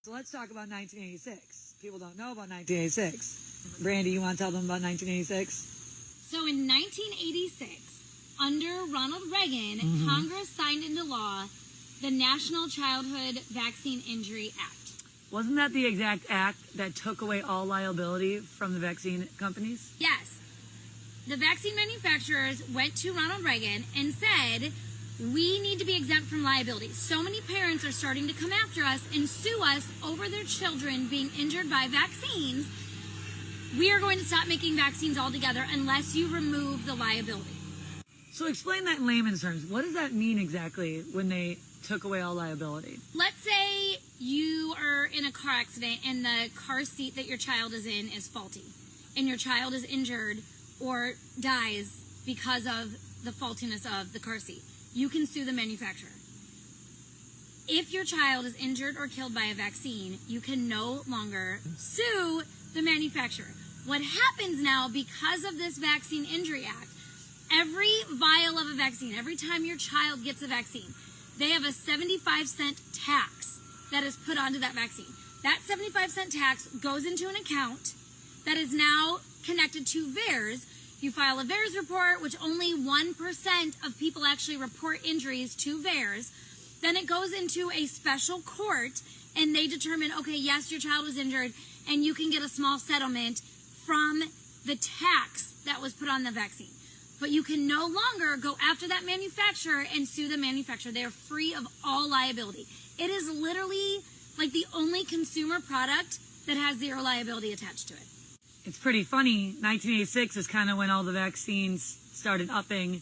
So let's talk about 1986. People don't know about 1986. Brandy, you want to tell them about 1986? So in 1986, under Ronald Reagan, Congress signed into law the National Childhood Vaccine Injury Act. Wasn't that the exact act that took away all liability from the vaccine companies? Yes. The vaccine manufacturers went to Ronald Reagan and said, we need to be exempt from liability. So many parents are starting to come after us and sue us over their children being injured by vaccines. We are going to stop making vaccines altogether unless you remove the liability. So explain that in layman's terms. What does that mean exactly when they took away all liability? Let's say you are in a car accident and the car seat that your child is in is faulty and your child is injured or dies because of the faultiness of the car seat. You can sue the manufacturer. If your child is injured or killed by a vaccine, you can no longer sue the manufacturer. What happens now, because of this Vaccine Injury Act, every vial of a vaccine, every time your child gets a vaccine, they have a 75-cent tax that is put onto that vaccine. That 75-cent tax goes into an account that is now connected to VAERS. You file a VAERS report, which only 1% of people actually report injuries to VAERS. Then it goes into a special court, and they determine, okay, yes, your child was injured, and you can get a small settlement from the tax that was put on the vaccine. But you can no longer go after that manufacturer and sue the manufacturer. They are free of all liability. It is literally like the only consumer product that has zero liability attached to it. It's pretty funny. 1986 is kind of when all the vaccines started upping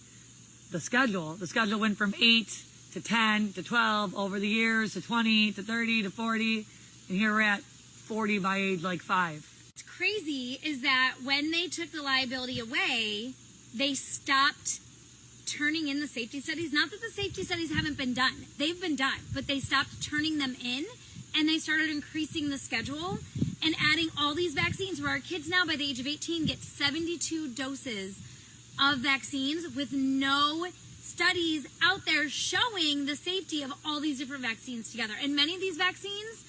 the schedule. The schedule went from 8 to 10 to 12 over the years to 20 to 30 to 40. And here we're at 40 by age like 5. What's crazy is that when they took the liability away, they stopped turning in the safety studies. Not that the safety studies haven't been done. They've been done, but they stopped turning them in, and they started increasing the schedule and adding all these vaccines where our kids now by the age of 18 get 72 doses of vaccines with no studies out there showing the safety of all these different vaccines together. And many of these vaccines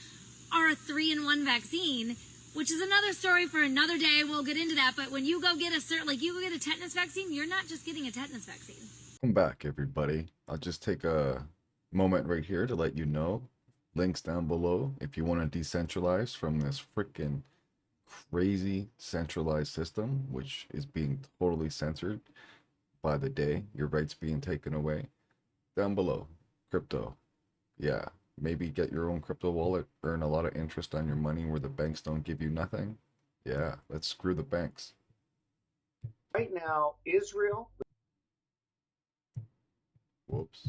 are a 3-in-1 vaccine, which is another story for another day. We'll get into that. But when you go get you go get a tetanus vaccine, you're not just getting a tetanus vaccine. Welcome back, everybody. I'll just take a moment right here to let you know. Links down below if you want to decentralize from this freaking crazy centralized system, which is being totally censored by the day. Your rights being taken away. Down below, crypto. Yeah. Maybe get your own crypto wallet, earn a lot of interest on your money where the banks don't give you nothing. Yeah, let's screw the banks. Right now, Israel, Whoops.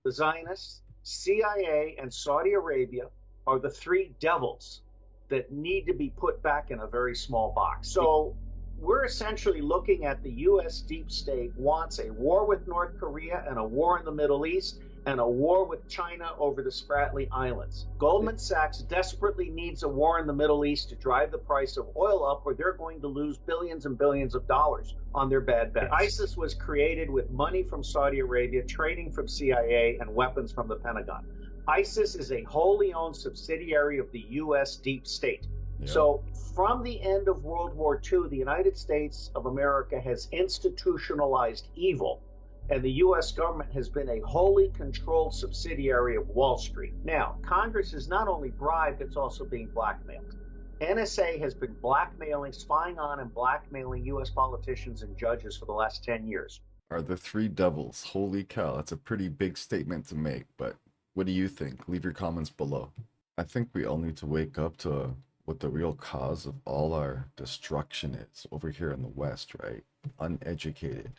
the Zionists, CIA, and Saudi Arabia are the three devils that need to be put back in a very small box. So we're essentially looking at the U.S. deep state wants a war with North Korea and a war in the Middle East and a war with China over the Spratly Islands. Goldman Sachs desperately needs a war in the Middle East to drive the price of oil up, or they're going to lose billions and billions of dollars on their bad bets. ISIS was created with money from Saudi Arabia, trading from CIA, and weapons from the Pentagon. ISIS is a wholly owned subsidiary of the U.S. deep state. Yeah. So from the end of World War II, the United States of America has institutionalized evil, and the U.S. government has been a wholly controlled subsidiary of Wall Street. Now, Congress is not only bribed, it's also being blackmailed. NSA has been blackmailing, spying on and blackmailing U.S. politicians and judges for the last 10 years. Are the three devils? Holy cow, that's a pretty big statement to make, but what do you think? Leave your comments below. I think we all need to wake up to what the real cause of all our destruction is over here in the West, right? Uneducated.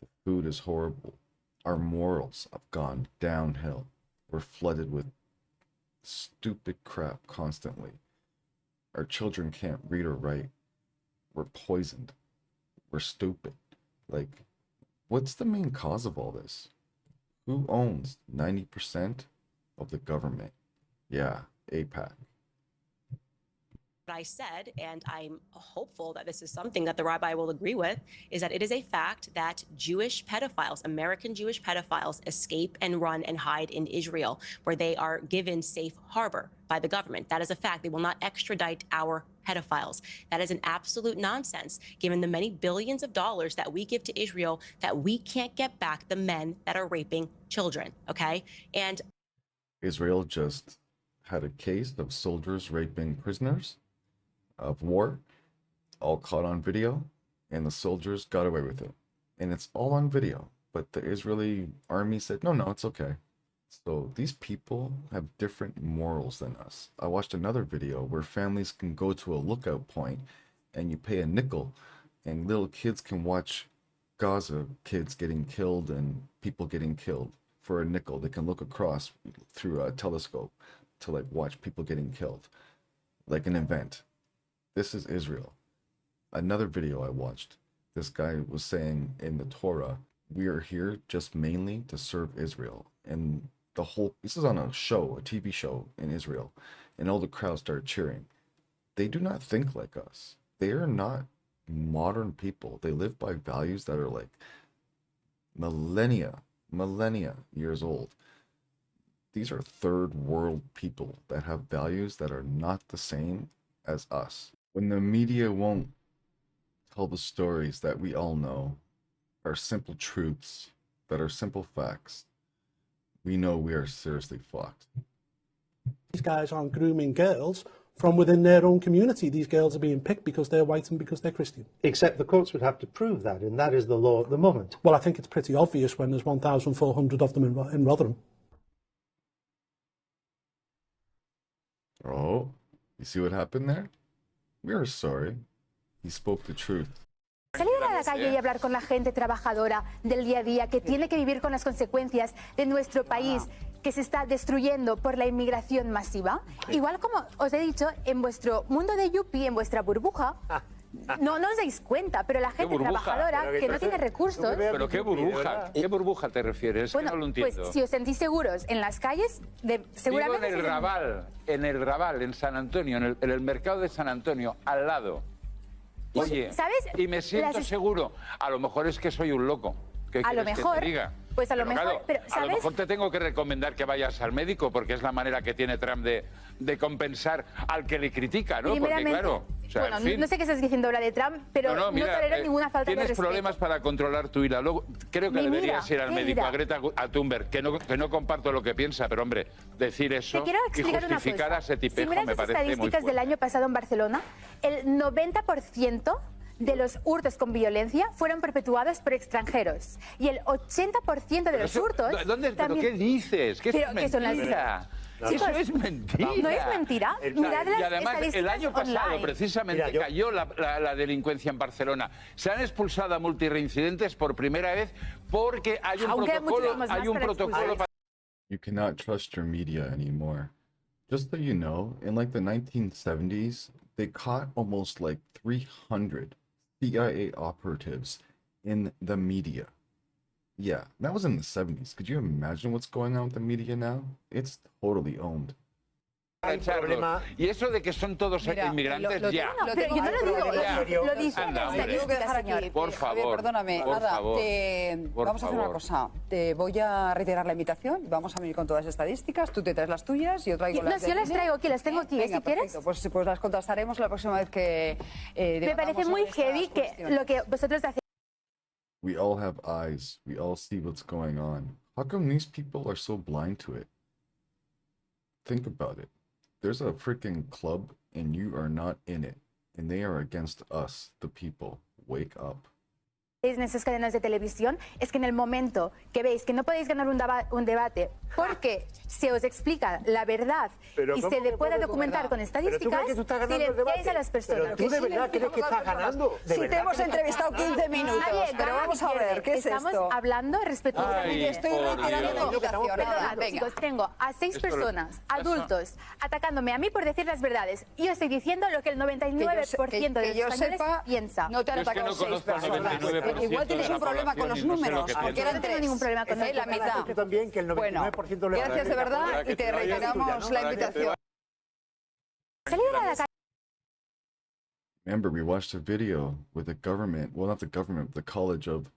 The food is horrible. Our morals have gone downhill. We're flooded with stupid crap constantly. Our children can't read or write. We're poisoned. We're stupid. Like, what's the main cause of all this? Who owns 90% of the government? Yeah, APAC. I said, and I'm hopeful that this is something that the rabbi will agree with, is that it is a fact that Jewish pedophiles, American Jewish pedophiles, escape and run and hide in Israel, where they are given safe harbor by the government. That is a fact. They will not extradite our pedophiles. That is an absolute nonsense, given the many billions of dollars that we give to Israel, that we can't get back the men that are raping children, okay? And Israel just had a case of soldiers raping prisoners of war, all caught on video, and the soldiers got away with it. And it's all on video, but the Israeli army said, no, it's okay. So these people have different morals than us. I watched another video where families can go to a lookout point and you pay a nickel and little kids can watch Gaza kids getting killed and people getting killed for a nickel. They can look across through a telescope to like watch people getting killed, like an event. This is Israel. Another video I watched, this guy was saying in the Torah, we are here just mainly to serve Israel. And the whole, this is on a show, a TV show in Israel, and all the crowd started cheering. They do not think like us. They are not modern people. They live by values that are like millennia years old. These are third world people that have values that are not the same as us. When the media won't tell the stories that we all know are simple truths, that are simple facts, we know we are seriously fucked. These guys aren't grooming girls from within their own community. These girls are being picked because they're white and because they're Christian. Except the courts would have to prove that, and that is the law at the moment. Well, I think it's pretty obvious when there's 1,400 of them in Rotherham. Oh, you see what happened there? We are sorry. He spoke the truth. Salir a la calle y hablar con la gente trabajadora del día a día que tiene que vivir con las consecuencias de nuestro país que se está destruyendo por la inmigración masiva. Igual como os he dicho, en vuestro mundo de Yuppie, en vuestra burbuja, no os dais cuenta, pero la gente trabajadora que no tiene recursos... ¿Pero qué burbuja? ¿Qué burbuja te refieres? Bueno, que no lo entiendo. Pues si os sentís seguros en las calles, seguramente... Vivo en el Raval, en San Antonio, en el mercado de San Antonio, al lado. Oye, ¿sabes? Y me siento seguro. A lo mejor es que soy un loco. ¿Qué a lo quieres mejor, que te diga? Pues a lo mejor, claro, pero ¿sabes? A lo mejor te tengo que recomendar que vayas al médico porque es la manera que tiene Trump de compensar al que le critica, ¿no? Porque claro, o sea, bueno, en fin. no sé qué estás diciendo ahora de Trump, pero no tolero ninguna falta de respeto. Tienes problemas para controlar tu ira. Luego, creo que deberías ir al médico, a Greta Thunberg, que no comparto lo que piensa, pero hombre, decir eso y justificar a ese tipejo me parece muy fuerte. Si miras las estadísticas del año pasado en Barcelona, el 90% de los hurtos con violencia fueron perpetuados por extranjeros. Y el 80% de los hurtos... ¿Pero qué dices? ¿Qué es mentira? Eso es mentira. ¿No es mentira? Mirad y además, el año pasado, online. precisamente, cayó la delincuencia en Barcelona. Se han expulsado a multireincidentes por primera vez porque hay un protocolo para... You cannot trust your media anymore. Just so you know, in like the 1970s, they caught almost like 300 CIA operatives in the media. Yeah, that was in the 70s. Could you imagine what's going on with the media now? It's totally owned. Y eso de que son todos inmigrantes, ya. No, pero yo no lo digo, lo dice la estadística, señor. Por favor, perdóname, Ada, vamos a hacer una cosa. Te voy a reiterar la invitación, vamos a venir con todas las estadísticas, tú te traes las tuyas y yo traigo las yo las traigo aquí, las tengo aquí, venga, si quieres. Pues las contrastaremos la próxima vez que... Me parece muy heavy que lo que vosotros hacéis. We all have eyes. We all see what's going on. How come these people are so blind to it? Think about it. There's a freaking club and you are not in it. And they are against us, the people. Wake up. En esas cadenas de televisión es que en el momento que veis que no podéis ganar un debate porque se os explica la verdad y se le pueda documentar con estadísticas, silenciáis a las personas. Pero tú de verdad crees que estás ganando. Si te hemos entrevistado 15 minutos, pero vamos a ver, ¿qué es esto? Estamos hablando respetuosamente. Estoy retirando la invitación. Perdón, chicos, tengo a 6 personas, adultos, atacándome a mí por decir las verdades. Yo estoy diciendo lo que el 99% de los españoles piensa. No te han atacado 6 personas. Igual tienes un problema con los números, porque eran 3. No tengo ningún problema con la mitad. Tú también, que el 99% gracias de verdad y te reiteramos la invitación. Salir a la calle Remember, we watched a video where the government, well, not the government, the College of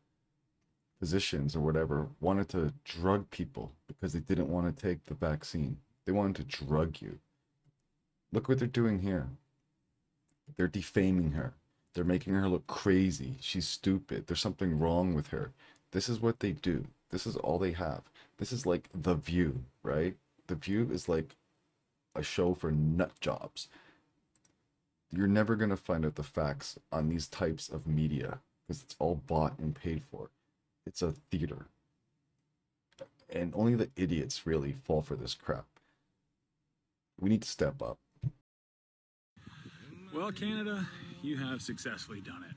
Physicians or whatever, wanted to drug people because they didn't want to take the vaccine. They wanted to drug you. Look what they're doing here. They're defaming her. They're making her look crazy. She's stupid. There's something wrong with her. This is what they do. This is all they have. This is like The View, right? The View is like a show for nut jobs. You're never going to find out the facts on these types of media because it's all bought and paid for. It's a theater. And only the idiots really fall for this crap. We need to step up. Well, Canada, you have successfully done it.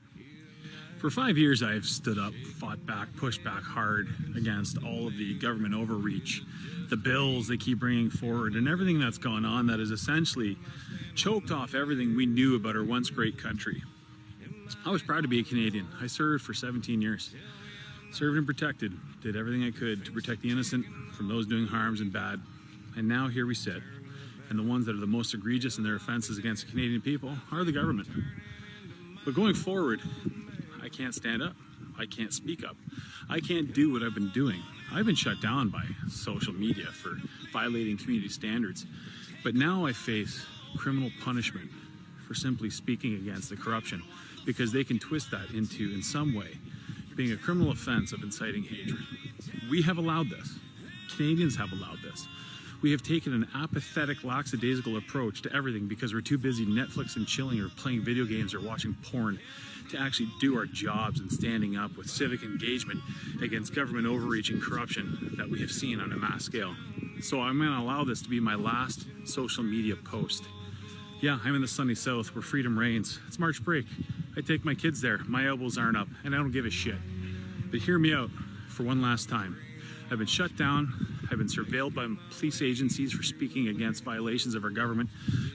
For 5 years, I've stood up, fought back, pushed back hard against all of the government overreach, the bills they keep bringing forward, and everything that's gone on that has essentially choked off everything we knew about our once great country. I was proud to be a Canadian. I served for 17 years. Served and protected, did everything I could to protect the innocent from those doing harms and bad. And now here we sit. And the ones that are the most egregious in their offenses against Canadian people are the government. But going forward, I can't stand up. I can't speak up. I can't do what I've been doing. I've been shut down by social media for violating community standards. But now I face criminal punishment for simply speaking against the corruption because they can twist that into, in some way, being a criminal offense of inciting hatred. We have allowed this. Canadians have allowed this. We have taken an apathetic, lackadaisical approach to everything because we're too busy Netflix and chilling or playing video games or watching porn to actually do our jobs and standing up with civic engagement against government overreach and corruption that we have seen on a mass scale. So I'm going to allow this to be my last social media post. Yeah, I'm in the sunny south where freedom reigns. It's March break. I take my kids there. My elbows aren't up, and I don't give a shit. But hear me out for one last time. I've been shut down. I've been surveilled by police agencies for speaking against violations of our government.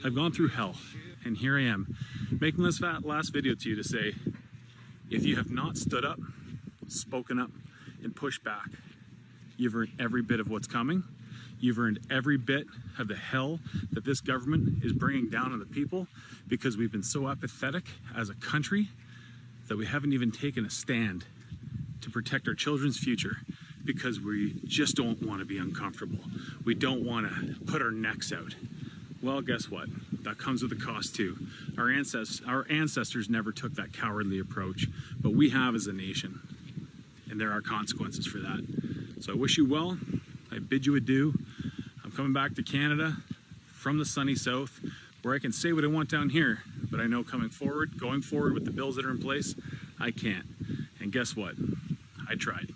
I've gone through hell, and here I am, making this last video to you to say, if you have not stood up, spoken up, and pushed back, you've earned every bit of what's coming. You've earned every bit of the hell that this government is bringing down on the people because we've been so apathetic as a country that we haven't even taken a stand to protect our children's future because we just don't want to be uncomfortable. We don't want to put our necks out. Well, guess what? That comes with a cost too. Our ancestors never took that cowardly approach, but we have as a nation, and there are consequences for that. So I wish you well. I bid you adieu. I'm coming back to Canada from the sunny south where I can say what I want down here, but I know going forward with the bills that are in place, I can't. And guess what? I tried.